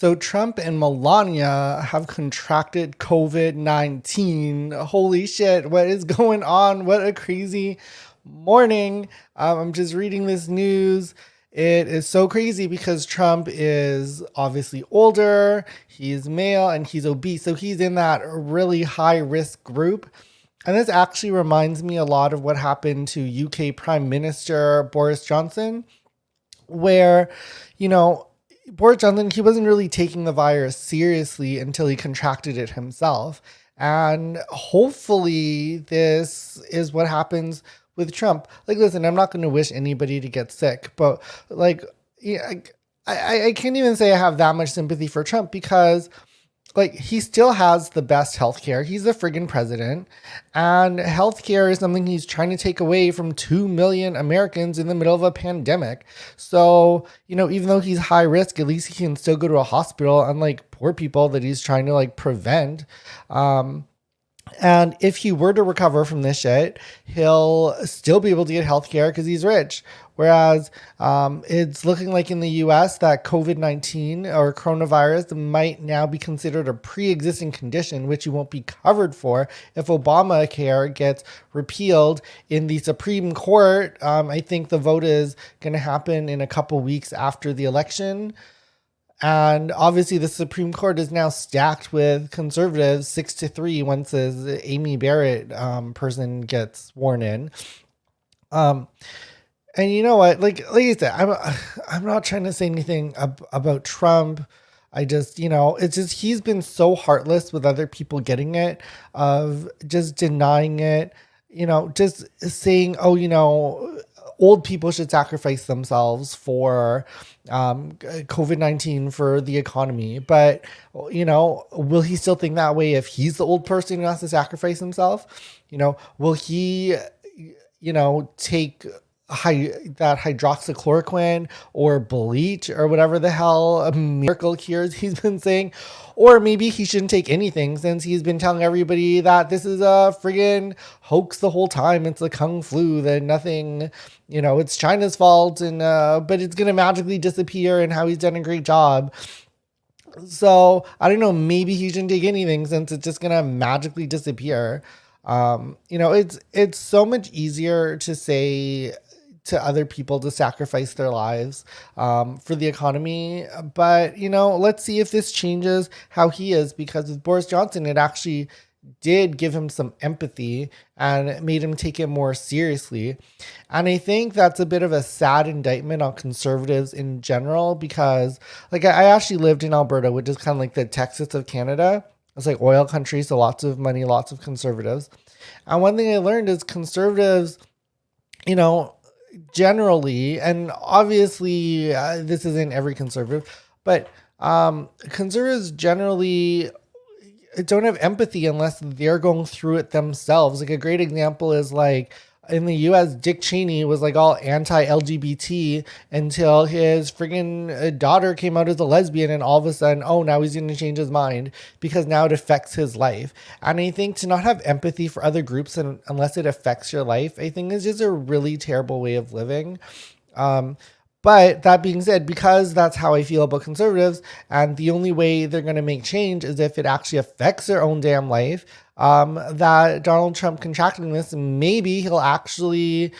So Trump and Melania have contracted COVID-19. Holy shit, what is going on? What a crazy morning. I'm just reading this news. It is so crazy because Trump is obviously older, he's male, and he's obese. So he's in that really high risk group. And this actually reminds me a lot of what happened to UK Prime Minister Boris Johnson, where, you know, Boris Johnson, he wasn't really taking the virus seriously until he contracted it himself. And hopefully, this is what happens with Trump. Like, listen, I'm not going to wish anybody to get sick, but like, yeah, I can't even say I have that much sympathy for Trump because like he still has the best healthcare. He's the friggin' president, and healthcare is something he's trying to take away from 2 million Americans in the middle of a pandemic. So, even though he's high risk, at least he can still go to a hospital, unlike poor people that he's trying to like prevent. And if he were to recover from this shit, he'll still be able to get healthcare because he's rich. Whereas it's looking like in the US that COVID-19 or coronavirus might now be considered a pre-existing condition, which you won't be covered for if Obamacare gets repealed in the Supreme Court. I think the vote is going to happen in a couple weeks after the election. And obviously, the Supreme Court is now stacked with conservatives, 6-3, once this Amy Barrett person gets sworn in. And you know what? Like I said, I'm not trying to say anything about Trump. I just, it's just he's been so heartless with other people getting it, of just denying it, just saying, old people should sacrifice themselves for COVID-19 for the economy. But, will he still think that way if he's the old person who has to sacrifice himself? Will he, take that hydroxychloroquine or bleach or whatever the hell miracle cures he's been saying? Or maybe he shouldn't take anything since he's been telling everybody that this is a friggin' hoax the whole time. It's a kung flu, that nothing, it's China's fault, and but it's gonna magically disappear, and how he's done a great job. So I don't know, maybe he shouldn't take anything since it's just gonna magically disappear. It's so much easier to say to other people to sacrifice their lives for the economy. But, let's see if this changes how he is, because with Boris Johnson, it actually did give him some empathy and made him take it more seriously. And I think that's a bit of a sad indictment on conservatives in general, because like I actually lived in Alberta, which is kind of like the Texas of Canada. It's like oil country, so lots of money, lots of conservatives. And one thing I learned is conservatives, generally, and obviously this isn't every conservative, but conservatives generally don't have empathy unless they're going through it themselves. Like a great example is like in the US, Dick Cheney was like all anti-LGBT until his friggin' daughter came out as a lesbian, and all of a sudden, oh, now he's going to change his mind because now it affects his life. And I think to not have empathy for other groups unless it affects your life, I think is just a really terrible way of living. But that being said, because that's how I feel about conservatives, and the only way they're going to make change is if it actually affects their own damn life, that Donald Trump contracting this, maybe he'll actually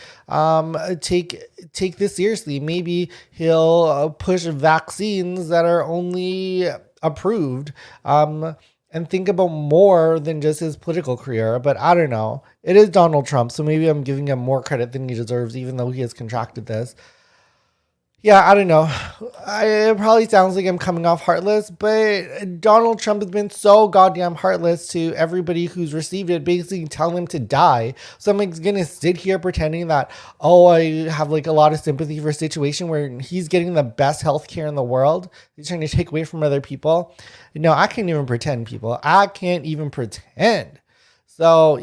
take this seriously. Maybe he'll push vaccines that are only approved, and think about more than just his political career. But I don't know. It is Donald Trump, so maybe I'm giving him more credit than he deserves, even though he has contracted this. Yeah, I don't know. It probably sounds like I'm coming off heartless, but Donald Trump has been so goddamn heartless to everybody who's received it, basically telling them to die. So I'm like gonna sit here pretending that, oh, I have like a lot of sympathy for a situation where he's getting the best healthcare in the world. He's trying to take away from other people. No, I can't even pretend, people. I can't even pretend. So,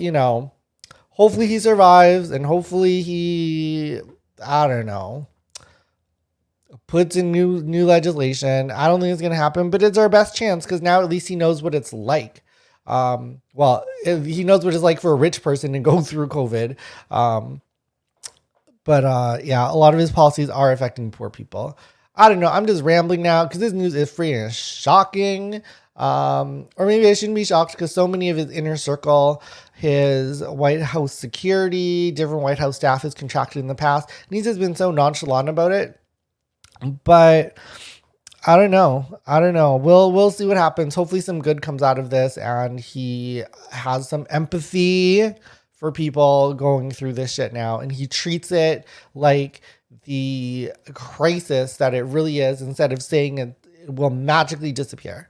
hopefully he survives, and hopefully he, I don't know, puts in new legislation. I don't think it's going to happen, but it's our best chance because now at least he knows what it's like. He knows what it's like for a rich person to go through COVID. But yeah, a lot of his policies are affecting poor people. I don't know. I'm just rambling now because this news is freaking shocking. Or maybe I shouldn't be shocked because so many of his inner circle, his White House security, different White House staff has contracted in the past. And he's just been so nonchalant about it. But I don't know. We'll see what happens. Hopefully some good comes out of this and he has some empathy for people going through this shit now. And he treats it like the crisis that it really is instead of saying it will magically disappear.